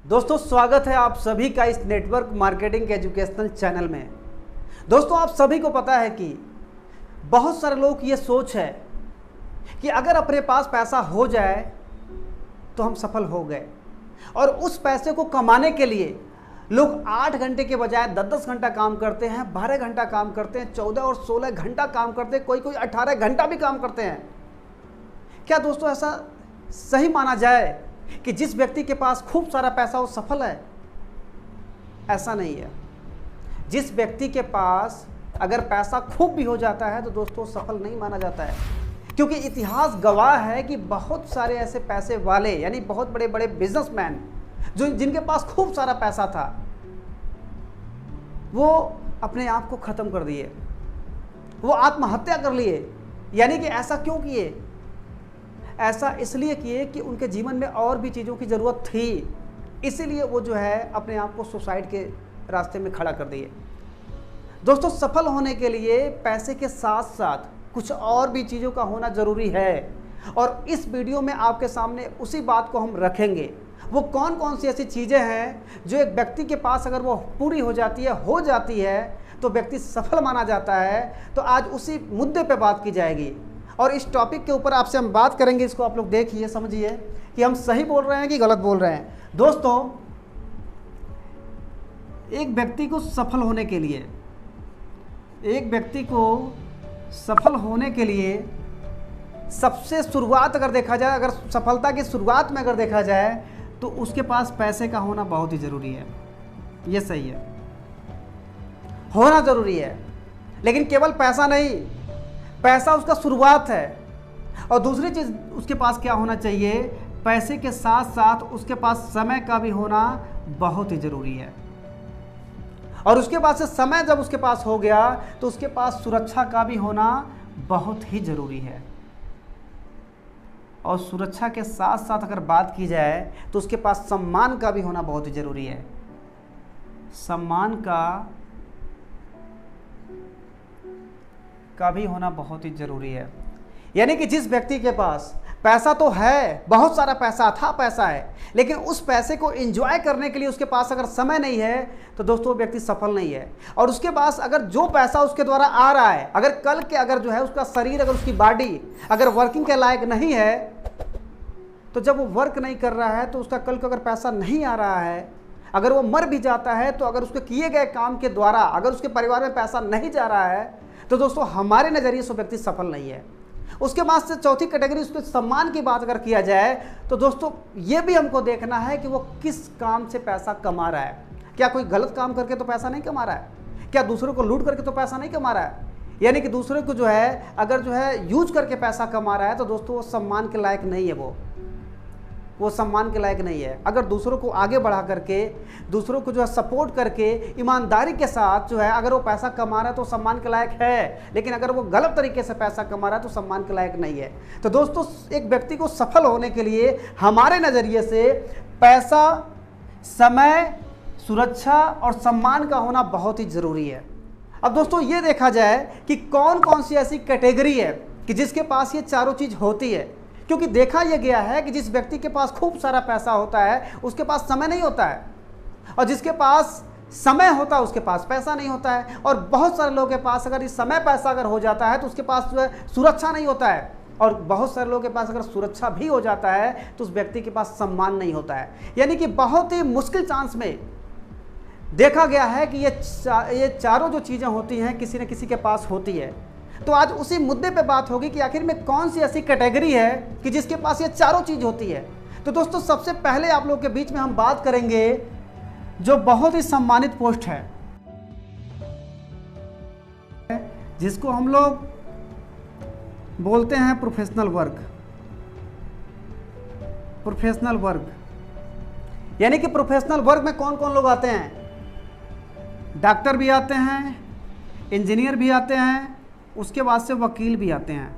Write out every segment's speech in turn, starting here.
दोस्तों स्वागत है आप सभी का इस नेटवर्क मार्केटिंग एजुकेशनल चैनल में। दोस्तों आप सभी को पता है कि बहुत सारे लोग की ये सोच है कि अगर अपने पास पैसा हो जाए तो हम सफल हो गए, और उस पैसे को कमाने के लिए लोग 8 घंटे के बजाय 10-10 घंटा काम करते हैं, 12 घंटा काम करते हैं, 14 और 16 घंटा काम करते हैं, कोई 18 घंटा भी काम करते हैं। क्या दोस्तों ऐसा सही माना जाए कि जिस व्यक्ति के पास खूब सारा पैसा वो सफल है? ऐसा नहीं है। जिस व्यक्ति के पास अगर पैसा खूब भी हो जाता है तो दोस्तों सफल नहीं माना जाता है, क्योंकि इतिहास गवाह है कि बहुत सारे ऐसे पैसे वाले यानी बहुत बड़े बड़े बिजनेसमैन जो जिनके पास खूब सारा पैसा था वो अपने आप को खत्म कर दिए, वो आत्महत्या कर लिए। यानी कि ऐसा क्यों किए? ऐसा इसलिए किए कि उनके जीवन में और भी चीज़ों की ज़रूरत थी, इसीलिए वो जो है अपने आप को सुसाइड के रास्ते में खड़ा कर दिए। दोस्तों सफल होने के लिए पैसे के साथ साथ कुछ और भी चीज़ों का होना ज़रूरी है, और इस वीडियो में आपके सामने उसी बात को हम रखेंगे। वो कौन कौन सी ऐसी चीज़ें हैं जो एक व्यक्ति के पास अगर वो पूरी हो जाती है तो व्यक्ति सफल माना जाता है। तो आज उसी मुद्दे पे बात की जाएगी, और इस टॉपिक के ऊपर आपसे हम बात करेंगे। इसको आप लोग देखिए, समझिए कि हम सही बोल रहे हैं कि गलत बोल रहे हैं। दोस्तों एक व्यक्ति को सफल होने के लिए सबसे शुरुआत अगर देखा जाए, अगर सफलता की शुरुआत में अगर देखा जाए तो उसके पास पैसे का होना बहुत ही ज़रूरी है। ये सही है, होना ज़रूरी है, लेकिन केवल पैसा नहीं, पैसा उसका शुरुआत है। और दूसरी चीज़ उसके पास क्या होना चाहिए? पैसे के साथ साथ उसके पास समय का भी होना बहुत ही ज़रूरी है। और उसके पास से समय जब उसके पास हो गया तो उसके पास सुरक्षा का भी होना बहुत ही ज़रूरी है। और सुरक्षा के साथ साथ अगर बात की जाए तो उसके पास सम्मान का भी होना बहुत ही ज़रूरी है। सम्मान का भी होना बहुत ही ज़रूरी है। यानी कि जिस व्यक्ति के पास पैसा तो है, बहुत सारा पैसा है, लेकिन उस पैसे को एंजॉय करने के लिए उसके पास अगर समय नहीं है तो दोस्तों वो व्यक्ति सफल नहीं है। और उसके पास अगर जो पैसा उसके द्वारा आ रहा है, अगर कल के अगर जो है उसका शरीर, अगर उसकी बॉडी अगर वर्किंग के लायक नहीं है, तो जब वो वर्क नहीं कर रहा है तो उसका कल को अगर पैसा नहीं आ रहा है, अगर वो मर भी जाता है, तो अगर उसके किए गए काम के द्वारा अगर उसके परिवार में पैसा नहीं जा रहा है तो दोस्तों हमारे नज़रिए से व्यक्ति सफल नहीं है। उसके बाद से चौथी कैटेगरी, उसके सम्मान की बात अगर किया जाए तो दोस्तों ये भी हमको देखना है कि वो किस काम से पैसा कमा रहा है। क्या कोई गलत काम करके तो पैसा नहीं कमा रहा है? क्या दूसरों को लूट करके तो पैसा नहीं कमा रहा है? यानी कि दूसरे को जो है अगर जो है यूज करके पैसा कमा रहा है तो दोस्तों वो सम्मान के लायक नहीं है। वो सम्मान के लायक नहीं है। अगर दूसरों को आगे बढ़ा करके, दूसरों को जो है सपोर्ट करके, ईमानदारी के साथ जो है अगर वो पैसा कमा रहा है तो सम्मान के लायक है, लेकिन अगर वो गलत तरीके से पैसा कमा रहा है तो सम्मान के लायक नहीं है। तो दोस्तों एक व्यक्ति को सफल होने के लिए हमारे नज़रिए से पैसा, समय, सुरक्षा और सम्मान का होना बहुत ही ज़रूरी है। अब दोस्तों ये देखा जाए कि कौन कौन सी ऐसी कैटेगरी है कि जिसके पास ये चारों चीज़ होती है, क्योंकि देखा यह गया है कि जिस व्यक्ति के पास खूब सारा पैसा होता है उसके पास समय नहीं होता है, और जिसके पास समय होता है उसके पास पैसा नहीं होता है। और बहुत सारे लोगों के पास अगर इस समय पैसा अगर हो जाता है तो उसके पास जो है सुरक्षा नहीं होता है, और बहुत सारे लोगों के पास अगर सुरक्षा भी हो जाता है तो उस व्यक्ति के पास सम्मान नहीं होता है। यानी कि बहुत ही मुश्किल चांस में देखा गया है कि ये चारों जो चीज़ें होती हैं किसी न किसी के पास होती है। तो आज उसी मुद्दे पे बात होगी कि आखिर में कौन सी ऐसी कैटेगरी है कि जिसके पास ये चारों चीज़ होती है। तो दोस्तों सबसे पहले आप लोगों के बीच में हम बात करेंगे जो बहुत ही सम्मानित पोस्ट है, जिसको हम लोग बोलते हैं प्रोफेशनल वर्क। यानी कि प्रोफेशनल वर्क में कौन कौन लोग आते हैं? डॉक्टर भी आते हैं, इंजीनियर भी आते हैं, उसके बाद से वकील भी आते हैं,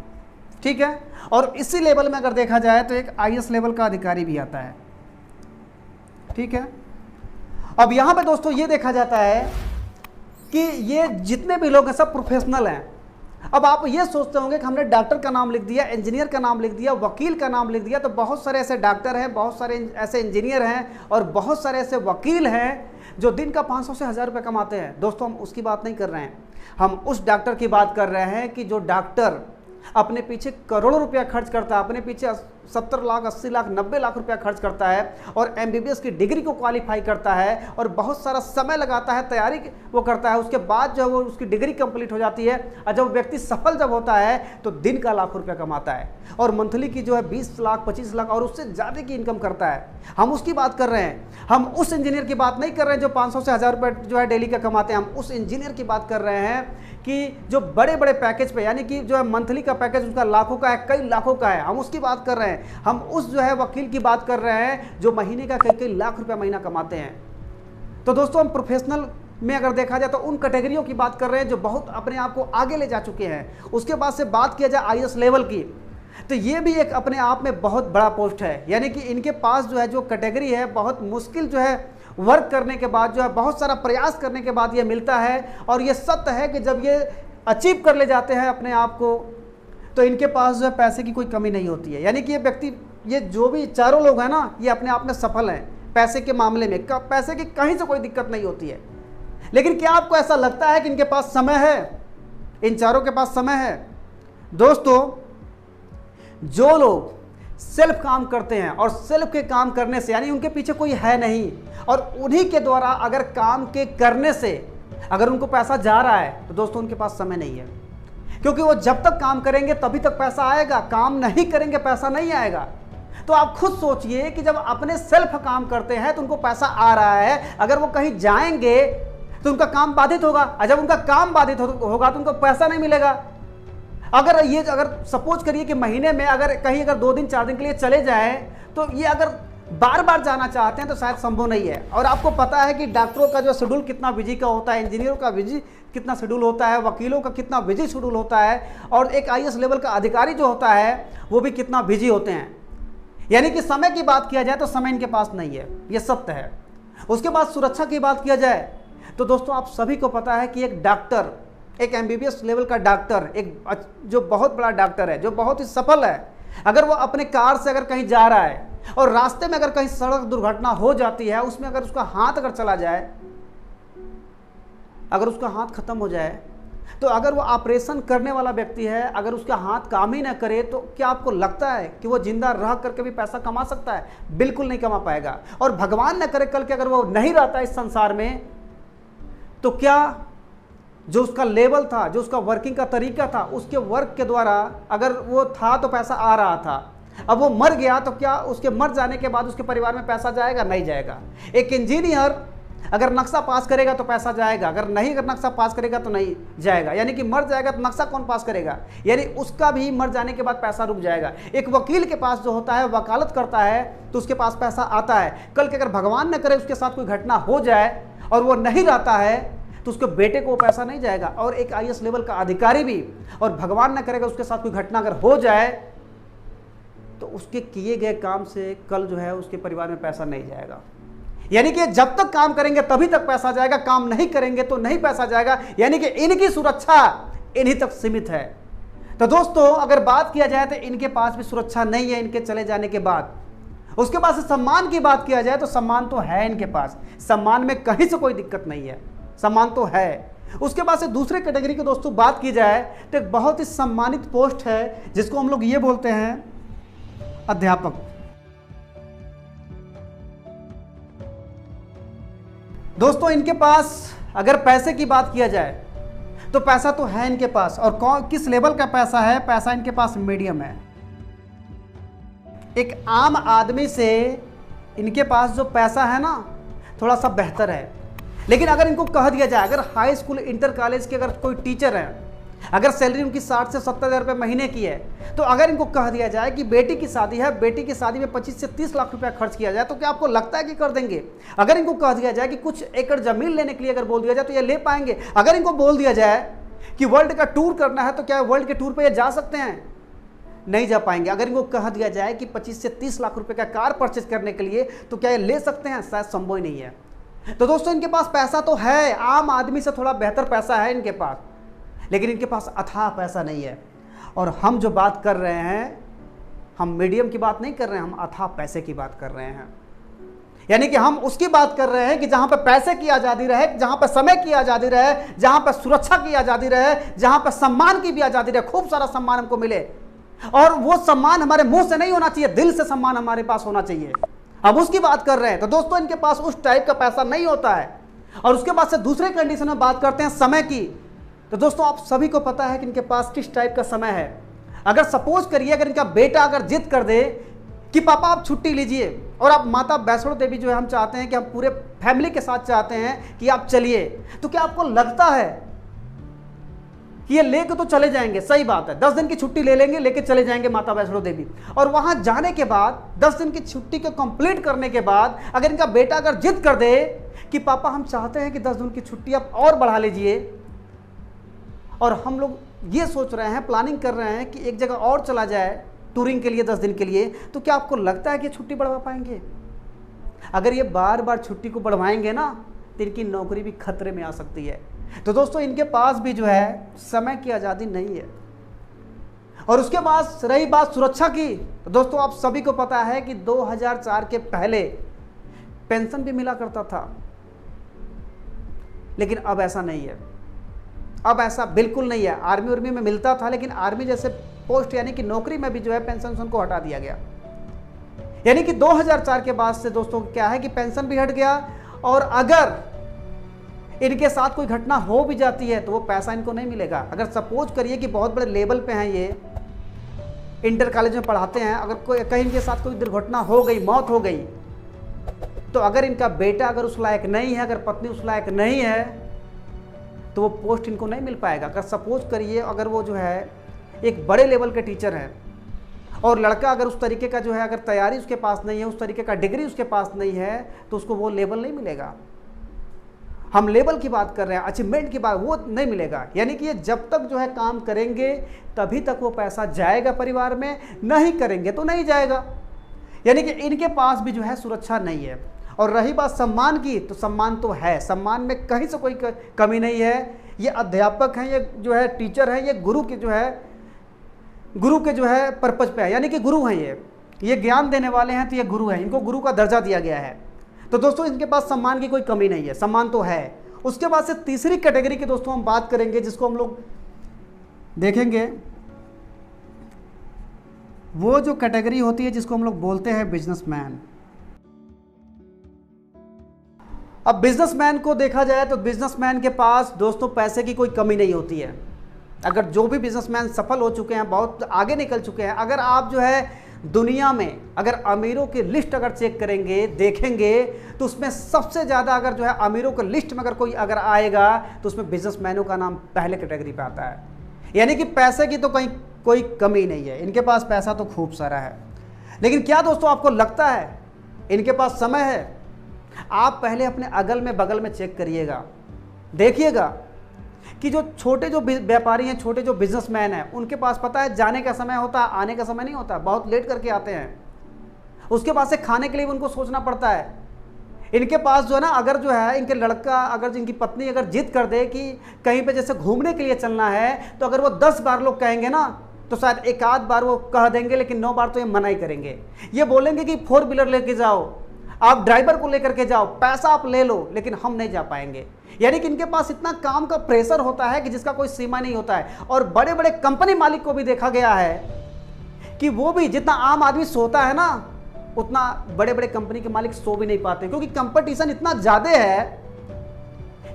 ठीक है। और इसी लेवल में अगर देखा जाए तो एक आईएएस लेवल का अधिकारी भी आता है, ठीक है। अब यहाँ पे दोस्तों ये देखा जाता है कि ये जितने भी लोग हैं सब प्रोफेशनल हैं, अब आप ये सोचते होंगे कि हमने डॉक्टर का नाम लिख दिया, इंजीनियर का नाम लिख दिया, वकील का नाम लिख दिया, तो बहुत सारे ऐसे डॉक्टर हैं, बहुत सारे ऐसे इंजीनियर हैं और बहुत सारे ऐसे वकील हैं जो दिन का 500 से 1000 रुपये कमाते हैं। दोस्तों हम उसकी बात नहीं कर रहे हैं, हम उस डॉक्टर की बात कर रहे हैं कि जो डॉक्टर अपने पीछे करोड़ों रुपया खर्च करता है, अपने पीछे 70 लाख, 80 लाख, 90 लाख रुपया खर्च करता है और एमबीबीएस की डिग्री को क्वालिफाई करता है और बहुत सारा समय लगाता है, तैयारी वो करता है। उसके बाद जो है वो उसकी डिग्री कंप्लीट हो जाती है और जब व्यक्ति सफल जब होता है तो दिन का लाखों रुपया कमाता है और मंथली की जो है 20 लाख, 25 लाख और उससे ज़्यादा की इनकम करता है। हम उसकी बात कर रहे हैं, हम उस इंजीनियर की बात नहीं कर रहे हैं जो 500 से 1000 रुपये जो है डेली का कमाते हैं। हम उस इंजीनियर की बात कर रहे हैं कि जो बड़े बड़े पैकेज पे, यानी कि जो है मंथली का पैकेज उसका लाखों का है, कई लाखों का है, हम उसकी बात कर रहे हैं। हम उस जो है वकील की बात कर रहे हैं जो महीने का कई कई लाख रुपया महीना कमाते हैं। तो दोस्तों हम प्रोफेशनल में अगर देखा जाए तो उन कैटेगरियों की बात कर रहे हैं जो बहुत अपने आप को आगे ले जा चुके हैं। उसके बाद से बात किया जाए आईएएस लेवल की, तो ये भी एक अपने आप में बहुत बड़ा पोस्ट है, यानी कि इनके पास जो है जो कैटेगरी है बहुत मुश्किल जो है वर्क करने के बाद जो है बहुत सारा प्रयास करने के बाद ये मिलता है। और ये सत्य है कि जब ये अचीव कर ले जाते हैं अपने आप को तो इनके पास जो है पैसे की कोई कमी नहीं होती है। यानी कि ये व्यक्ति, ये जो भी चारों लोग हैं ना, ये अपने आप में सफल हैं पैसे के मामले में, पैसे की कहीं से कोई दिक्कत नहीं होती है। लेकिन क्या आपको ऐसा लगता है कि इनके पास समय है? इन चारों के पास समय है? दोस्तों जो लोग सेल्फ काम करते हैं और सेल्फ के काम करने से, यानी उनके पीछे कोई है नहीं और उन्हीं के द्वारा अगर काम के करने से अगर उनको पैसा जा रहा है तो दोस्तों उनके पास समय नहीं है, क्योंकि वो जब तक काम करेंगे तभी तक पैसा आएगा, काम नहीं करेंगे पैसा नहीं आएगा। तो आप खुद सोचिए कि जब अपने सेल्फ काम करते हैं तो उनको पैसा आ रहा है, अगर वो कहीं जाएंगे तो उनका काम बाधित होगा और जब उनका काम बाधित होगा तो उनको पैसा नहीं मिलेगा। अगर सपोज करिए कि महीने में अगर कहीं अगर 2 दिन 4 दिन के लिए चले जाएं तो ये अगर बार बार जाना चाहते हैं तो शायद संभव नहीं है। और आपको पता है कि डॉक्टरों का जो शेड्यूल कितना बिजी का होता है, इंजीनियरों का बिजी कितना शेड्यूल होता है, वकीलों का कितना बिजी शेड्यूल होता है और एक आईएएस लेवल का अधिकारी जो होता है वो भी कितना बिजी होते हैं। यानी कि समय की बात किया जाए तो समय इनके पास नहीं है, ये सत्य है। उसके बाद सुरक्षा की बात किया जाए तो दोस्तों आप सभी को पता है कि एक डॉक्टर, एक एमबीबीएस लेवल का डॉक्टर, एक जो बहुत बड़ा डॉक्टर है, जो बहुत ही सफल है, अगर वो अपने कार से अगर कहीं जा रहा है और रास्ते में अगर कहीं सड़क दुर्घटना हो जाती है, उसमें अगर उसका हाथ अगर चला जाए, अगर उसका हाथ खत्म हो जाए, तो अगर वो ऑपरेशन करने वाला व्यक्ति है, अगर उसका हाथ काम ही ना करे तो क्या आपको लगता है कि वो जिंदा रह करके भी पैसा कमा सकता है? बिल्कुल नहीं कमा पाएगा। और भगवान न करे कल के अगर वो नहीं रहता इस संसार में तो क्या जो उसका लेवल था, जो उसका वर्किंग का तरीका था, उसके वर्क के द्वारा अगर वो था तो पैसा आ रहा था, अब वो मर गया तो क्या उसके मर जाने के बाद उसके परिवार में पैसा जाएगा? नहीं जाएगा। एक इंजीनियर अगर नक्शा पास करेगा तो पैसा जाएगा, अगर नहीं, अगर नक्शा पास करेगा तो नहीं जाएगा। यानी कि मर जाएगा तो नक्शा कौन पास करेगा? यानी उसका भी मर जाने के बाद पैसा रुक जाएगा। एक वकील के पास जो होता है, वकालत करता है तो उसके पास पैसा आता है। कल के अगर भगवान न करे उसके साथ कोई घटना हो जाए और वो नहीं रहता है तो उसके बेटे को पैसा नहीं जाएगा। और एक आईएएस लेवल का अधिकारी भी, और भगवान न करेगा उसके साथ कोई घटना अगर हो जाए तो उसके किए गए काम से कल जो है उसके परिवार में पैसा नहीं जाएगा। यानी कि जब तक काम करेंगे तभी तक पैसा जाएगा, काम नहीं करेंगे तो नहीं पैसा जाएगा। यानी कि इनकी सुरक्षा इन्हीं तक सीमित है। तो दोस्तों अगर बात किया जाए तो इनके पास भी सुरक्षा नहीं है इनके चले जाने के बाद। उसके बाद से सम्मान की बात किया जाए तो सम्मान तो है इनके पास, सम्मान में कहीं से कोई दिक्कत नहीं है, सम्मान तो है। उसके बाद से दूसरे कैटेगरी की दोस्तों बात की जाए तो एक बहुत ही सम्मानित पोस्ट है जिसको हम लोग ये बोलते हैं अध्यापक। दोस्तों इनके पास अगर पैसे की बात किया जाए तो पैसा तो है इनके पास, और किस लेवल का पैसा है? पैसा इनके पास मीडियम है। एक आम आदमी से इनके पास जो पैसा है ना थोड़ा सा बेहतर है। लेकिन अगर इनको कह दिया जाए, अगर हाई स्कूल इंटर कॉलेज के अगर कोई टीचर है, अगर सैलरी उनकी 60 से 70 हज़ार रुपये महीने की है, तो अगर इनको कह दिया जाए कि बेटी की शादी है, बेटी की शादी में 25 से 30 लाख रुपया खर्च किया जाए, तो क्या आपको लगता है कि कर देंगे? अगर इनको कह दिया जाए कि कुछ एकड़ जमीन लेने के लिए अगर बोल दिया जाए तो ये ले पाएंगे? अगर इनको बोल दिया जाए कि वर्ल्ड का टूर करना है तो क्या वर्ल्ड के टूर पर ये जा सकते हैं? नहीं जा पाएंगे। अगर इनको कह दिया जाए कि 25 से 30 लाख रुपए का कार परचेज करने के लिए तो क्या ये ले सकते हैं? शायद संभव ही नहीं है। तो दोस्तों इनके पास पैसा तो है, आम आदमी से थोड़ा बेहतर पैसा है इनके पास। लेकिन इनके पास अथाह पैसा नहीं है। और हम जो बात कर रहे हैं, हम मीडियम की बात नहीं कर रहे हैं, हम अथाह पैसे की बात कर रहे हैं। यानी कि हम उसकी बात कर रहे हैं कि जहां पर पैसे की आज़ादी रहे, जहां पर समय की आज़ादी रहे, जहां पर सुरक्षा की आज़ादी रहे, जहां पर सम्मान की भी आज़ादी रहे, खूब सारा सम्मान हमको मिले। और वो सम्मान हमारे मुंह से नहीं होना चाहिए, दिल से सम्मान हमारे पास होना चाहिए। हम उसकी बात कर रहे हैं। तो दोस्तों इनके पास उस टाइप का पैसा नहीं होता है। और उसके बाद से दूसरे कंडीशन में बात करते हैं समय की। तो दोस्तों आप सभी को पता है कि इनके पास किस टाइप का समय है। अगर सपोज करिए, अगर इनका बेटा अगर जिद कर दे कि पापा आप छुट्टी लीजिए, और आप माता वैष्णो देवी जो है हम चाहते हैं कि हम पूरे फैमिली के साथ चाहते हैं कि आप चलिए, तो क्या आपको लगता है कि ये लेके तो चले जाएंगे? सही बात है, 10 दिन की छुट्टी ले लेंगे, लेके चले जाएंगे माता वैष्णो देवी। और वहां जाने के बाद 10 दिन की छुट्टी को कंप्लीट करने के बाद अगर इनका बेटा अगर जिद कर दे कि पापा हम चाहते हैं कि 10 दिन की छुट्टी आप और बढ़ा लीजिए, और हम लोग ये सोच रहे हैं, प्लानिंग कर रहे हैं कि एक जगह और चला जाए टूरिंग के लिए 10 दिन के लिए, तो क्या आपको लगता है कि छुट्टी बढ़वा पाएंगे? अगर ये बार बार छुट्टी को बढ़वाएंगे ना, तो इनकी नौकरी भी खतरे में आ सकती है। तो दोस्तों इनके पास भी जो है समय की आज़ादी नहीं है। और उसके बाद रही बात सुरक्षा की, तो दोस्तों आप सभी को पता है कि 2004 के पहले पेंशन भी मिला करता था, लेकिन अब ऐसा नहीं है। अब ऐसा बिल्कुल नहीं है। आर्मी उर्मी में मिलता था, लेकिन आर्मी जैसे पोस्ट यानी कि नौकरी में भी जो है पेंशन को हटा दिया गया। यानी कि 2004 के बाद से दोस्तों क्या है कि पेंशन भी हट गया, और अगर इनके साथ कोई घटना हो भी जाती है तो वो पैसा इनको नहीं मिलेगा। अगर सपोज करिए कि बहुत बड़े लेवल पे हैं, ये इंटर कॉलेज में पढ़ाते हैं, अगर कोई कहीं इनके साथ कोई दुर्घटना हो गई, मौत हो गई, तो अगर इनका बेटा अगर उस लायक नहीं है, अगर पत्नी उस लायक नहीं है, तो वो पोस्ट इनको नहीं मिल पाएगा। अगर सपोज करिए अगर वो जो है एक बड़े लेवल के टीचर हैं, और लड़का अगर उस तरीके का जो है अगर तैयारी उसके पास नहीं है, उस तरीके का डिग्री उसके पास नहीं है, तो उसको वो लेवल नहीं मिलेगा। हम लेवल की बात कर रहे हैं, अचीवमेंट की बात, वो नहीं मिलेगा। यानी कि ये जब तक जो है काम करेंगे तभी तक वो पैसा जाएगा परिवार में, नहीं करेंगे तो नहीं जाएगा। यानी कि इनके पास भी जो है सुरक्षा नहीं है। और रही बात सम्मान की, तो सम्मान तो है, सम्मान में कहीं से कोई कमी नहीं है। ये अध्यापक हैं, ये जो है टीचर हैं, ये गुरु के जो है पर्पज पे है, यानी कि गुरु हैं। ये ज्ञान देने वाले हैं, तो ये गुरु हैं, इनको गुरु का दर्जा दिया गया है। तो दोस्तों इनके पास सम्मान की कोई कमी नहीं है, सम्मान तो है। उसके बाद से तीसरी कैटेगरी की दोस्तों हम बात करेंगे, जिसको हम लोग देखेंगे, वो जो कैटेगरी होती है जिसको हम लोग बोलते हैं बिजनेसमैन। अब बिजनेसमैन को देखा जाए तो बिजनेसमैन के पास दोस्तों पैसे की कोई कमी नहीं होती है। अगर जो भी बिजनेसमैन सफल हो चुके हैं, बहुत आगे निकल चुके हैं, अगर आप जो है दुनिया में अगर अमीरों की लिस्ट अगर चेक करेंगे, देखेंगे, तो उसमें सबसे ज़्यादा अगर जो है अमीरों की लिस्ट में अगर कोई अगर आएगा तो उसमें बिजनेसमैनों का नाम पहले कैटेगरी पे आता है। यानी कि पैसे की तो कहीं कोई कमी नहीं है, इनके पास पैसा तो खूब सारा है। लेकिन क्या दोस्तों आपको लगता है इनके पास समय है? आप पहले अपने अगल में बगल में चेक करिएगा, देखिएगा कि जो छोटे जो व्यापारी हैं, छोटे जो बिजनेसमैन हैं, उनके पास पता है जाने का समय होता है, आने का समय नहीं होता, बहुत लेट करके आते हैं। उसके पास से खाने के लिए उनको सोचना पड़ता है। इनके पास जो है ना, अगर जो है इनके लड़का, अगर इनकी पत्नी अगर जिद कर दे कि कहीं पे जैसे घूमने के लिए चलना है, तो अगर वो 10 बार लोग कहेंगे ना, तो शायद एक आध बार वो कह देंगे, लेकिन 9 बार तो ये मना ही करेंगे। ये बोलेंगे कि 4 व्हीलर लेके जाओ, आप ड्राइवर को लेकर के जाओ, पैसा आप ले लो, लेकिन हम नहीं जा पाएंगे। यानी कि इनके पास इतना काम का प्रेशर होता है कि जिसका कोई सीमा नहीं होता है। और बड़े बड़े कंपनी मालिक को भी देखा गया है कि वो भी जितना आम आदमी सोता है ना, उतना बड़े बड़े कंपनी के मालिक सो भी नहीं पाते, क्योंकि कंपटीशन इतना ज़्यादा है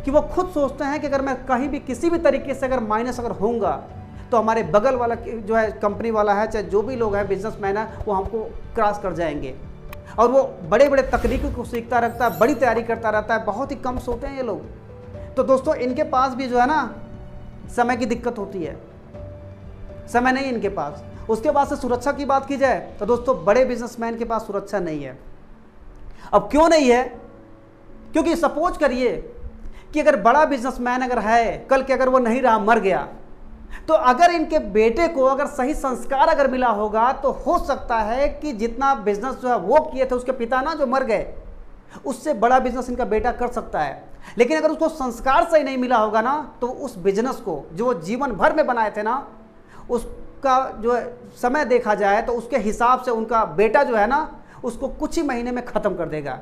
कि वो खुद सोचते हैं कि अगर मैं कहीं भी किसी भी तरीके से अगर माइनस अगर होऊंगा, तो हमारे बगल वाला जो है कंपनी वाला है, चाहे जो भी लोग हैं बिजनेसमैन है, वो हमको क्रॉस कर जाएंगे। और वो बड़े बड़े तकनीकों को सीखता रहता है, बड़ी तैयारी करता रहता है, बहुत ही कम सोते हैं ये लोग। तो दोस्तों इनके पास भी जो है ना समय की दिक्कत होती है, समय नहीं इनके पास। उसके बाद से सुरक्षा की बात की जाए तो दोस्तों बड़े बिजनेसमैन के पास सुरक्षा नहीं है। अब क्यों नहीं है? क्योंकि सपोज करिए कि अगर बड़ा बिजनेसमैन अगर है, कल के अगर वो नहीं रहा, मर गया, तो अगर इनके बेटे को अगर सही संस्कार अगर मिला होगा, तो हो सकता है कि जितना बिजनेस जो है वो किए थे उसके पिता ना जो मर गए, उससे बड़ा बिजनेस इनका बेटा कर सकता है। लेकिन अगर उसको संस्कार सही नहीं मिला होगा ना, तो उस बिजनेस को जो वो जीवन भर में बनाए थे ना, उसका जो है समय देखा जाए तो उसके हिसाब से उनका बेटा जो है ना, उसको कुछ ही महीने में ख़त्म कर देगा।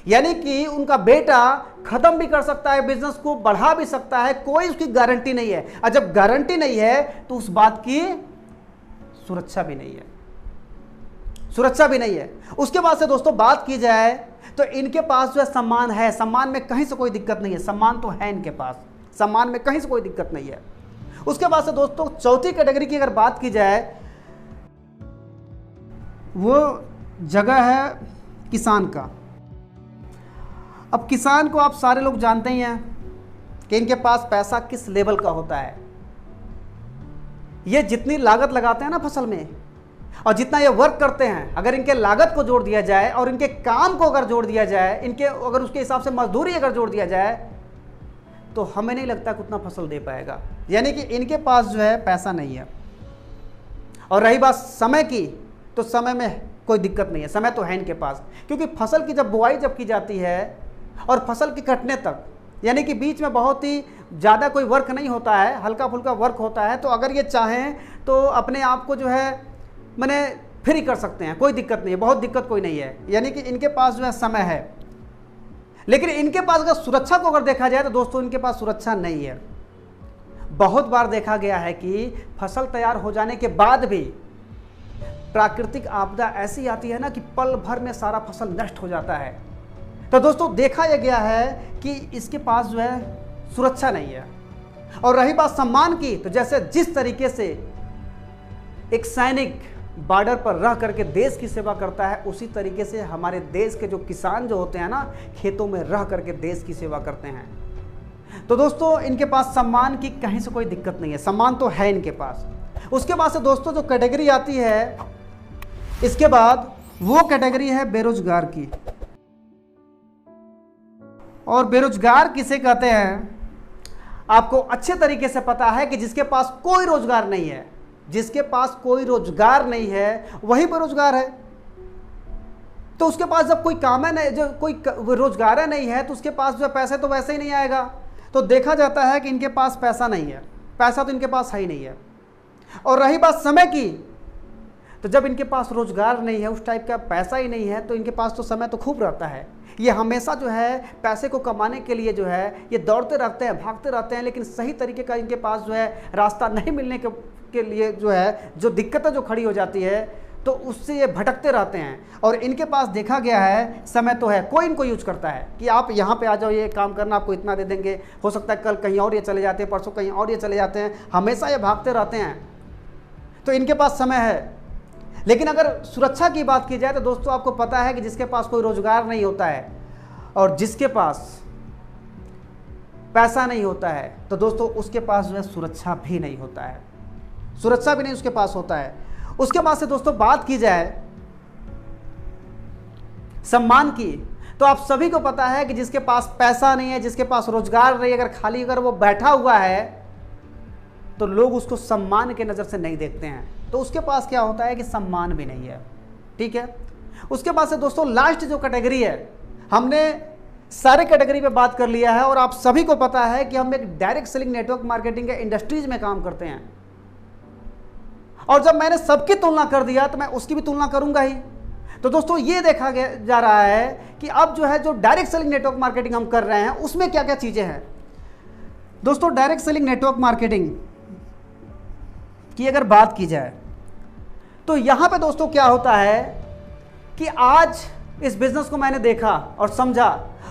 यानी कि उनका बेटा ख़त्म भी कर सकता है, बिजनेस को बढ़ा भी सकता है, कोई उसकी गारंटी नहीं है। और जब गारंटी नहीं है तो उस बात की सुरक्षा भी नहीं है, सुरक्षा भी नहीं है। उसके बाद से दोस्तों बात की जाए तो इनके पास जो है सम्मान है, सम्मान में कहीं से कोई दिक्कत नहीं है, सम्मान तो है इनके पास, सम्मान में कहीं से कोई दिक्कत नहीं है। उसके बाद से दोस्तों चौथी कैटेगरी की अगर बात की जाए, वो जगह है किसान का। अब किसान को आप सारे लोग जानते ही हैं कि इनके पास पैसा किस लेवल का होता है। ये जितनी लागत लगाते हैं ना फसल में, और जितना ये वर्क करते हैं, अगर इनके लागत को जोड़ दिया जाए और इनके काम को अगर जोड़ दिया जाए, इनके अगर उसके हिसाब से मजदूरी अगर जोड़ दिया जाए, तो हमें नहीं लगता कि उतना फसल दे पाएगा। यानी कि इनके पास जो है पैसा नहीं है। और रही बात समय की, तो समय में कोई दिक्कत नहीं है, समय तो है इनके पास, क्योंकि फसल की जब बुआई जब की जाती है और फसल के कटने तक, यानी कि बीच में बहुत ही ज़्यादा कोई वर्क नहीं होता है, हल्का फुल्का वर्क होता है। तो अगर ये चाहें तो अपने आप को जो है मैंने फ्री कर सकते हैं, कोई दिक्कत नहीं है, बहुत दिक्कत कोई नहीं है। यानी कि इनके पास जो है समय है। लेकिन इनके पास अगर सुरक्षा को अगर देखा जाए तो दोस्तों इनके पास सुरक्षा नहीं है। बहुत बार देखा गया है कि फसल तैयार हो जाने के बाद भी प्राकृतिक आपदा ऐसी आती है ना कि पल भर में सारा फसल नष्ट हो जाता है। तो दोस्तों देखा यह गया है कि इसके पास जो है सुरक्षा नहीं है। और रही बात सम्मान की, तो जैसे जिस तरीके से एक सैनिक बॉर्डर पर रह करके देश की सेवा करता है, उसी तरीके से हमारे देश के जो किसान जो होते हैं ना, खेतों में रह करके देश की सेवा करते हैं। तो दोस्तों इनके पास सम्मान की कहीं से कोई दिक्कत नहीं है, सम्मान तो है इनके पास। उसके बाद से दोस्तों जो कैटेगरी आती है, इसके बाद वो कैटेगरी है बेरोजगार की। और बेरोजगार किसे कहते हैं आपको अच्छे तरीके से पता है कि जिसके पास कोई रोजगार नहीं है, जिसके पास कोई रोजगार नहीं है वही बेरोजगार है। तो उसके पास जब कोई काम है नहीं, जो कोई रोजगार है नहीं है, तो उसके पास जो पैसे तो वैसे ही नहीं आएगा। तो देखा जाता है कि इनके पास पैसा नहीं है, पैसा तो इनके पास है ही नहीं है। और रही बात समय की, तो जब इनके पास रोजगार नहीं है, उस टाइप का पैसा ही नहीं है, तो इनके पास तो समय तो खूब रहता है। ये हमेशा जो है पैसे को कमाने के लिए जो है ये दौड़ते रहते हैं, भागते रहते हैं, लेकिन सही तरीके का इनके पास जो है रास्ता नहीं मिलने के लिए जो है जो दिक्कतें जो खड़ी हो जाती है, तो उससे ये भटकते रहते हैं। और इनके पास देखा गया है समय तो है, कोई इनको यूज करता है कि आप यहाँ पे आ जाओ, ये काम करना, आपको इतना दे देंगे। हो सकता है कल कहीं और ये चले जाते हैं, परसों कहीं और ये चले जाते हैं, हमेशा ये भागते रहते हैं। तो इनके पास समय है। लेकिन अगर सुरक्षा की बात की जाए तो दोस्तों आपको पता है कि जिसके पास कोई रोजगार नहीं होता है और जिसके पास पैसा नहीं होता है, तो दोस्तों उसके पास जो है सुरक्षा भी नहीं होता है, सुरक्षा भी नहीं उसके पास होता है। उसके बाद से दोस्तों बात की जाए सम्मान की, तो आप सभी को पता है कि जिसके पास पैसा नहीं है, जिसके पास रोजगार नहीं, अगर खाली अगर वो बैठा हुआ है तो लोग उसको सम्मान के नज़र से नहीं देखते हैं। तो उसके पास क्या होता है कि सम्मान भी नहीं है। ठीक है। उसके बाद से दोस्तों लास्ट जो कैटेगरी है, हमने सारे कैटेगरी पे बात कर लिया है और आप सभी को पता है कि हम एक डायरेक्ट सेलिंग नेटवर्क मार्केटिंग के इंडस्ट्रीज में काम करते हैं। और जब मैंने सबकी तुलना कर दिया तो मैं उसकी भी तुलना करूंगा ही। तो दोस्तों ये देखा जा रहा है कि अब जो है जो डायरेक्ट सेलिंग नेटवर्क मार्केटिंग हम कर रहे हैं उसमें क्या क्या चीज़ें हैं। दोस्तों डायरेक्ट सेलिंग नेटवर्क मार्केटिंग की अगर बात की जाए तो यहाँ पे दोस्तों क्या होता है कि आज इस बिज़नेस को मैंने देखा और समझा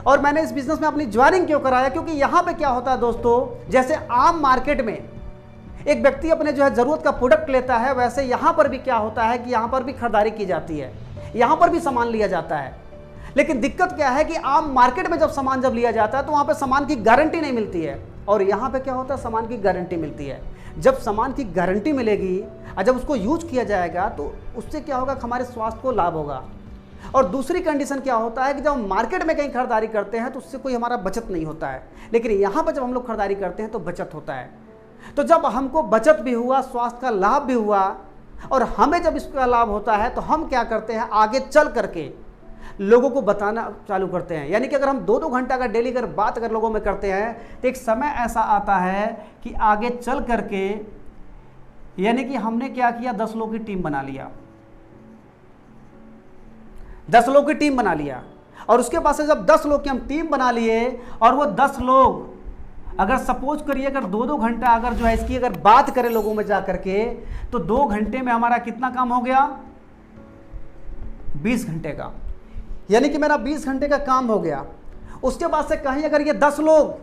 और मैंने इस बिज़नेस में अपनी ज्वाइनिंग क्यों कराया, क्योंकि यहाँ पे क्या होता है दोस्तों, जैसे आम मार्केट में एक व्यक्ति अपने जो है ज़रूरत का प्रोडक्ट लेता है, वैसे यहाँ पर भी क्या होता है कि यहाँ पर भी खरीदारी की जाती है, यहाँ पर भी सामान लिया जाता है। लेकिन दिक्कत क्या है कि आम मार्केट में जब सामान जब लिया जाता है तो वहाँ पर सामान की गारंटी नहीं मिलती है, और यहाँ पर क्या होता है सामान की गारंटी मिलती है। जब सामान की गारंटी मिलेगी और जब उसको यूज किया जाएगा तो उससे क्या होगा, हमारे स्वास्थ्य को लाभ होगा। और दूसरी कंडीशन क्या होता है कि जब हम मार्केट में कहीं खरीदारी करते हैं तो उससे कोई हमारा बचत नहीं होता है, लेकिन यहाँ पर जब हम लोग खरीदारी करते हैं तो बचत होता है। तो जब हमको बचत भी हुआ, स्वास्थ्य का लाभ भी हुआ, और हमें जब इसका लाभ होता है तो हम क्या करते हैं, आगे चल करके लोगों को बताना चालू करते हैं। यानी कि अगर हम 2-2 घंटा का डेली अगर बात अगर लोगों में करते हैं तो एक समय ऐसा आता है कि आगे चल करके, यानी कि हमने क्या किया, 10 लोगों की टीम बना लिया, 10 लोगों की टीम बना लिया, और उसके बाद से जब 10 लोग की हम टीम बना लिए और वो 10 लोग अगर सपोज करिए अगर 2-2 घंटा अगर जो है इसकी अगर बात करें लोगों में जा करके, तो 2 घंटे में हमारा कितना काम हो गया, 20 घंटे का। यानी कि मेरा 20 घंटे का काम हो गया। उसके बाद से कहीं अगर ये 10 लोग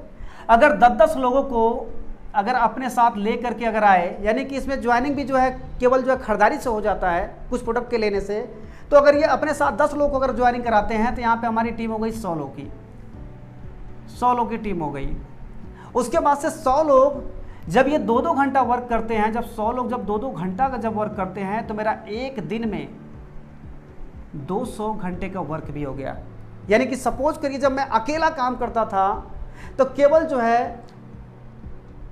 अगर 10-10 लोगों को अगर अपने साथ ले करके अगर आए, यानी कि इसमें ज्वाइनिंग भी जो है केवल जो है खरीदारी से हो जाता है कुछ प्रोडक्ट के लेने से, तो अगर ये अपने साथ 10 लोग को अगर ज्वाइनिंग कराते हैं तो यहाँ पे हमारी टीम हो गई 100 लोग की, 100 लोग की टीम हो गई। उसके बाद से 100 लोग जब ये 2-2 घंटा वर्क करते हैं, जब 100 लोग जब 2-2 घंटा का जब वर्क करते हैं तो मेरा एक दिन में 200 घंटे का वर्क भी हो गया। यानी कि सपोज करिए जब मैं अकेला काम करता था तो केवल जो है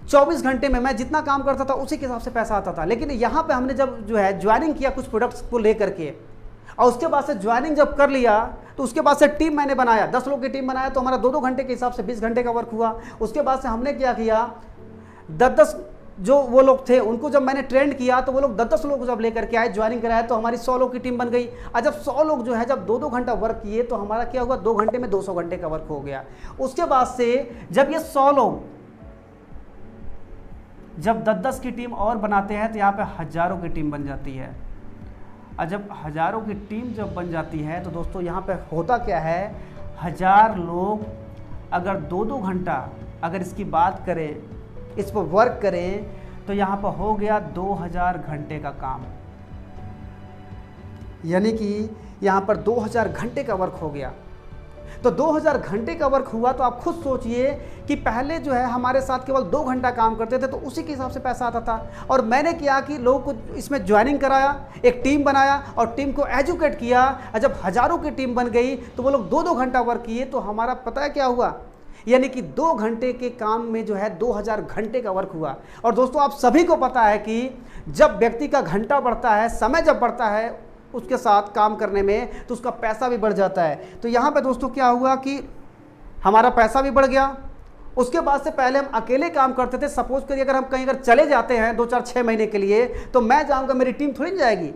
24 घंटे में मैं जितना काम करता था उसी के हिसाब से पैसा आता था। लेकिन यहाँ पे हमने जब जो है ज्वाइनिंग किया कुछ प्रोडक्ट्स को लेकर के, और उसके बाद से ज्वाइनिंग जब कर लिया तो उसके बाद से टीम मैंने बनाया, 10 लोग की टीम बनाया, तो हमारा 2-2 घंटे के हिसाब से 20 घंटे का वर्क हुआ। उसके बाद से हमने क्या किया, 10-10 जो वो लोग थे उनको जब मैंने ट्रेंड किया तो वो लोग 10-10 लोग जब लेकर के आए, ज्वाइनिंग कराया, तो हमारी 100 लोग की टीम बन गई। और जब 100 लोग जो है जब 2-2 घंटा वर्क किए तो हमारा क्या हुआ, 2 घंटे में 200 घंटे का वर्क हो गया। उसके बाद से जब ये 100 लोग जब 10-10 की टीम और बनाते हैं तो यहाँ पे हज़ारों की टीम बन जाती है। और जब हज़ारों की टीम जब बन जाती है तो दोस्तों यहाँ पे होता क्या है, 1000 लोग अगर 2-2 घंटा अगर इसकी बात करें, इस पर वर्क करें, तो यहाँ पर हो गया 2000 घंटे का काम। यानी कि यहाँ पर 2000 घंटे का वर्क हो गया। तो 2000 घंटे का वर्क हुआ तो आप खुद सोचिए कि पहले जो है हमारे साथ केवल 2 घंटा काम करते थे तो उसी के हिसाब से पैसा आता था। और मैंने क्या कि लोगों को इसमें ज्वाइनिंग कराया, एक टीम बनाया और टीम को एजुकेट किया। और जब हज़ारों की टीम बन गई तो वो लोग 2-2 घंटा वर्क किए, तो हमारा पता है क्या हुआ, यानी कि 2 घंटे के काम में जो है 2000 घंटे का वर्क हुआ। और दोस्तों आप सभी को पता है कि जब व्यक्ति का घंटा बढ़ता है, समय जब बढ़ता है उसके साथ काम करने में, तो उसका पैसा भी बढ़ जाता है। तो यहाँ पे दोस्तों क्या हुआ कि हमारा पैसा भी बढ़ गया। उसके बाद से पहले हम अकेले काम करते थे, सपोज करिए अगर हम कहीं अगर चले जाते हैं 2-4-6 महीने के लिए, तो मैं जाऊँगा, मेरी टीम थोड़ी नहीं जाएगी।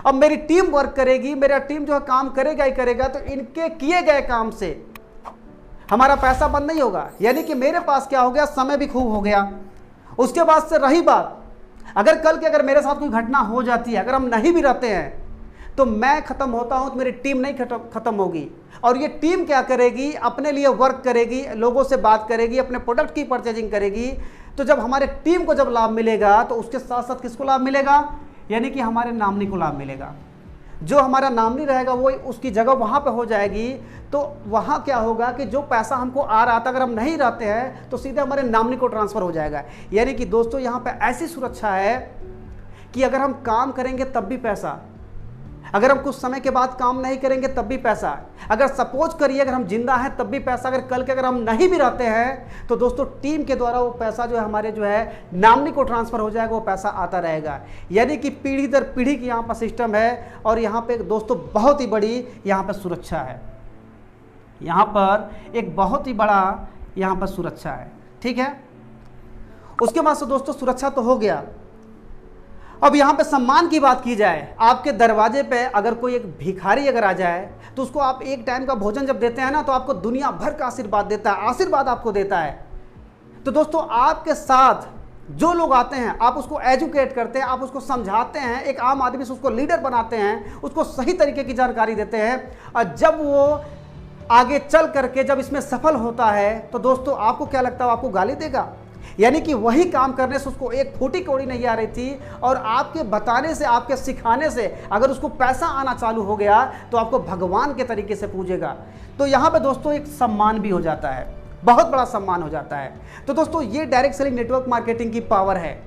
अब मेरी टीम वर्क करेगी, मेरा टीम जो है काम करेगा ही करेगा, तो इनके किए गए काम से हमारा पैसा बंद नहीं होगा। यानी कि मेरे पास क्या हो गया, समय भी खूब हो गया। उसके बाद से रही बात, अगर कल के अगर मेरे साथ कोई घटना हो जाती है, अगर हम नहीं भी रहते हैं, तो मैं खत्म होता हूं तो मेरी टीम नहीं खत्म होगी। और ये टीम क्या करेगी, अपने लिए वर्क करेगी, लोगों से बात करेगी, अपने प्रोडक्ट की परचेजिंग करेगी। तो जब हमारे टीम को जब लाभ मिलेगा तो उसके साथ साथ किसको लाभ मिलेगा, यानी कि हमारे नामनी को लाभ मिलेगा। जो हमारा नामनी रहेगा वो उसकी जगह वहाँ पे हो जाएगी। तो वहाँ क्या होगा कि जो पैसा हमको आ रहा था, अगर हम नहीं रहते हैं तो सीधे हमारे नामनी को ट्रांसफ़र हो जाएगा। यानी कि दोस्तों यहाँ पे ऐसी सुरक्षा है कि अगर हम काम करेंगे तब भी पैसा, अगर हम कुछ समय के बाद काम नहीं करेंगे तब भी पैसा, अगर सपोज करिए अगर हम जिंदा हैं तब भी पैसा, अगर कल के अगर हम नहीं भी रहते हैं तो दोस्तों टीम के द्वारा वो पैसा जो है हमारे जो है नामनी को ट्रांसफ़र हो जाएगा, वो पैसा आता रहेगा। यानी कि पीढ़ी दर पीढ़ी की यहाँ पर सिस्टम है। और यहाँ पे दोस्तों बहुत ही बड़ी यहाँ पर सुरक्षा है, यहाँ पर एक बहुत ही बड़ा यहाँ पर सुरक्षा है। ठीक है, उसके बाद से दोस्तों सुरक्षा तो हो गया। अब यहाँ पे सम्मान की बात की जाए, आपके दरवाजे पे अगर कोई एक भिखारी अगर आ जाए तो उसको आप एक टाइम का भोजन जब देते हैं ना, तो आपको दुनिया भर का आशीर्वाद देता है, आशीर्वाद आपको देता है। तो दोस्तों आपके साथ जो लोग आते हैं आप उसको एजुकेट करते हैं, आप उसको समझाते हैं, एक आम आदमी से उसको लीडर बनाते हैं, उसको सही तरीके की जानकारी देते हैं। और जब वो आगे चल करके जब इसमें सफल होता है तो दोस्तों आपको क्या लगता है, आपको गाली देगा? यानी कि वही काम करने से उसको एक फूटी कौड़ी नहीं आ रही थी, और आपके बताने से, आपके सिखाने से अगर उसको पैसा आना चालू हो गया तो आपको भगवान के तरीके से पूजेगा। तो यहाँ पे दोस्तों एक सम्मान भी हो जाता है, बहुत बड़ा सम्मान हो जाता है। तो दोस्तों ये डायरेक्ट सेलिंग नेटवर्क मार्केटिंग की पावर है।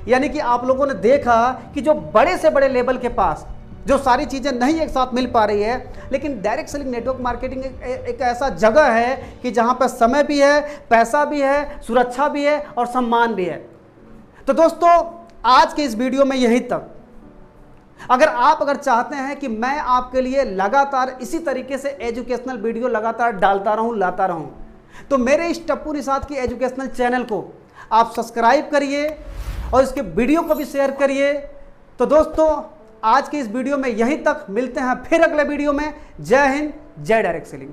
यानी कि आप लोगों ने देखा कि जो बड़े से बड़े लेवल के पास जो सारी चीज़ें नहीं एक साथ मिल पा रही है, लेकिन डायरेक्ट सेलिंग नेटवर्क मार्केटिंग एक ऐसा जगह है कि जहां पर समय भी है, पैसा भी है, सुरक्षा भी है और सम्मान भी है। तो दोस्तों आज के इस वीडियो में यहीं तक। अगर चाहते हैं कि मैं आपके लिए लगातार इसी तरीके से एजुकेशनल वीडियो लगातार डालता रहूं, लाता रहूं, तो मेरे इस टप्पू निषाद की एजुकेशनल चैनल को आप सब्सक्राइब करिए और इसके वीडियो को भी शेयर करिए। तो दोस्तों, आज की इस वीडियो में यहीं तक, मिलते हैं फिर अगले वीडियो में। जय हिंद, जय डायरेक्ट सेलिंग।